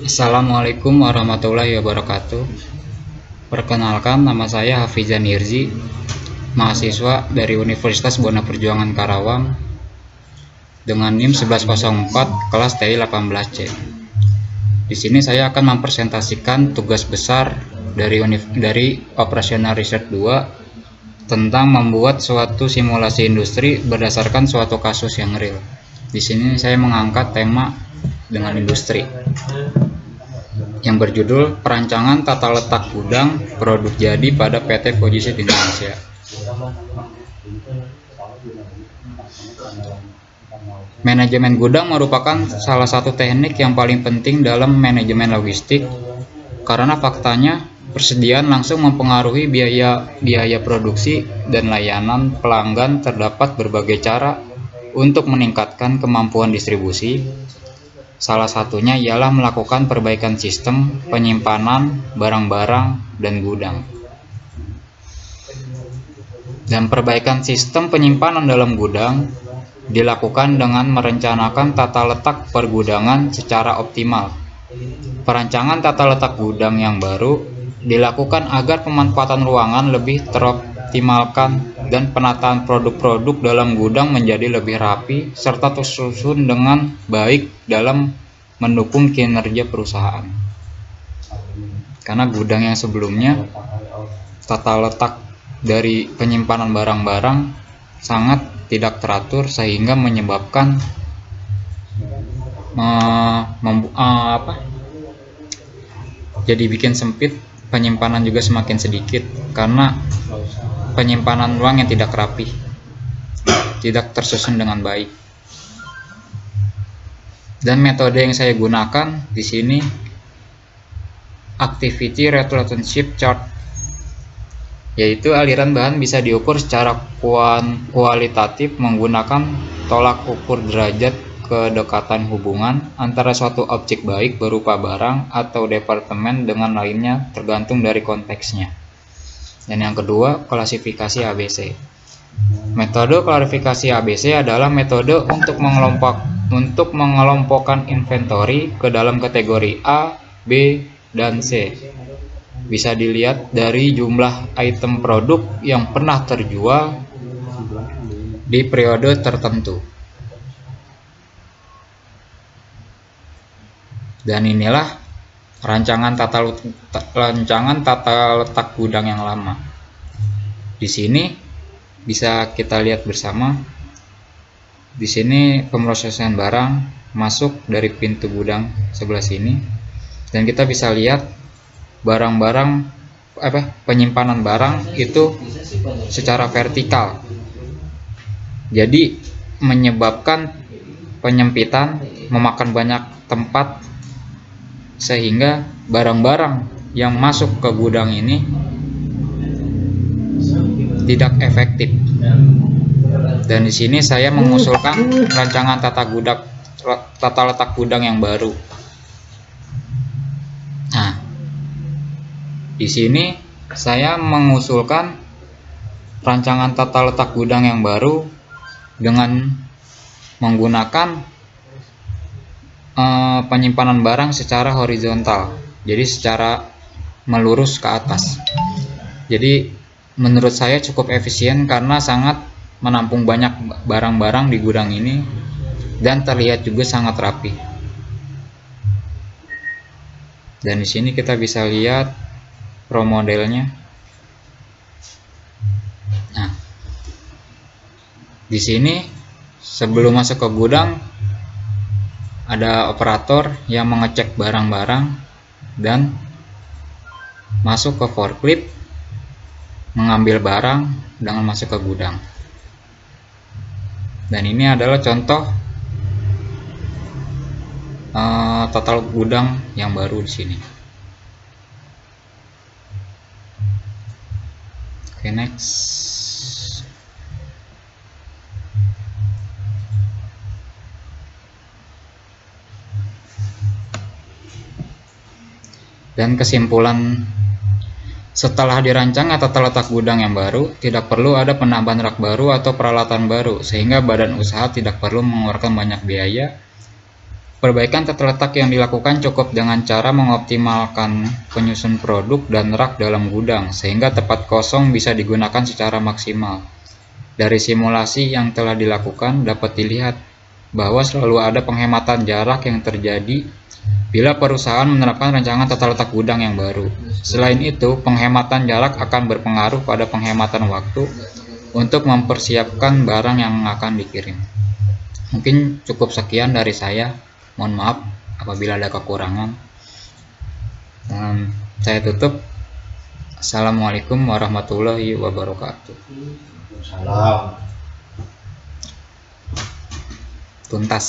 Assalamualaikum warahmatullahi wabarakatuh. Perkenalkan, nama saya Hafizan Hirzi, mahasiswa dari Universitas Buana Perjuangan Karawang dengan NIM 1104 kelas TI 18C. Di sini saya akan mempresentasikan tugas besar dari Operational Research 2 tentang membuat suatu simulasi industri berdasarkan suatu kasus yang real. Di sini saya mengangkat tema dengan industri yang berjudul perancangan tata letak gudang produk jadi pada PT Fuji Sheet Indonesia. Manajemen gudang merupakan salah satu teknik yang paling penting dalam manajemen logistik karena faktanya persediaan langsung mempengaruhi biaya produksi dan layanan pelanggan. Terdapat berbagai cara untuk meningkatkan kemampuan distribusi. Salah satunya ialah melakukan perbaikan sistem penyimpanan barang-barang dan gudang. Dan perbaikan sistem penyimpanan dalam gudang dilakukan dengan merencanakan tata letak pergudangan secara optimal. Perancangan tata letak gudang yang baru dilakukan agar pemanfaatan ruangan lebih teroptimalkan dan penataan produk-produk dalam gudang menjadi lebih rapi serta tersusun dengan baik dalam mendukung kinerja perusahaan. Karena gudang yang sebelumnya tata letak dari penyimpanan barang-barang sangat tidak teratur sehingga menyebabkan jadi bikin sempit, penyimpanan juga semakin sedikit karena penyimpanan ruang yang tidak rapi, tidak tersusun dengan baik. Dan metode yang saya gunakan di sini Activity Relationship Chart, yaitu aliran bahan bisa diukur secara kualitatif menggunakan tolak ukur derajat kedekatan hubungan antara suatu objek baik berupa barang atau departemen dengan lainnya tergantung dari konteksnya. Dan yang kedua, klasifikasi ABC. Metode klasifikasi ABC adalah metode untuk mengelompokkan inventory ke dalam kategori A, B, dan C. Bisa dilihat dari jumlah item produk yang pernah terjual di periode tertentu. Dan inilah rancangan tata letak gudang yang lama. Di sini bisa kita lihat bersama. Di sini pemrosesan barang masuk dari pintu gudang sebelah sini, dan kita bisa lihat barang-barang penyimpanan barang itu secara vertikal. Jadi menyebabkan penyempitan, memakan banyak tempat sehingga barang-barang yang masuk ke gudang ini tidak efektif. Dan di sini saya mengusulkan rancangan tata letak gudang yang baru. Nah, di sini saya mengusulkan rancangan tata letak gudang yang baru dengan menggunakan penyimpanan barang secara horizontal, jadi secara melurus ke atas. Jadi menurut saya cukup efisien karena sangat menampung banyak barang-barang di gudang ini dan terlihat juga sangat rapi. Dan di sini kita bisa lihat pro modelnya. Nah, di sini sebelum masuk ke gudang ada operator yang mengecek barang-barang dan masuk ke forklift, mengambil barang dengan masuk ke gudang. Dan ini adalah contoh total gudang yang baru di sini. Oke, next. Dan kesimpulan, setelah dirancang tata letak gudang yang baru, tidak perlu ada penambahan rak baru atau peralatan baru, sehingga badan usaha tidak perlu mengeluarkan banyak biaya Perbaikan tata letak yang dilakukan cukup dengan cara mengoptimalkan penyusun produk dan rak dalam gudang, sehingga tempat kosong bisa digunakan secara maksimal. Dari simulasi yang telah dilakukan dapat dilihat bahwa selalu ada penghematan jarak yang terjadi bila perusahaan menerapkan rancangan tata letak gudang yang baru. Selain itu, penghematan jarak akan berpengaruh pada penghematan waktu untuk mempersiapkan barang yang akan dikirim. Mungkin cukup sekian dari saya. Mohon maaf apabila ada kekurangan. Saya tutup. Assalamualaikum warahmatullahi wabarakatuh. Salam. Tuntas.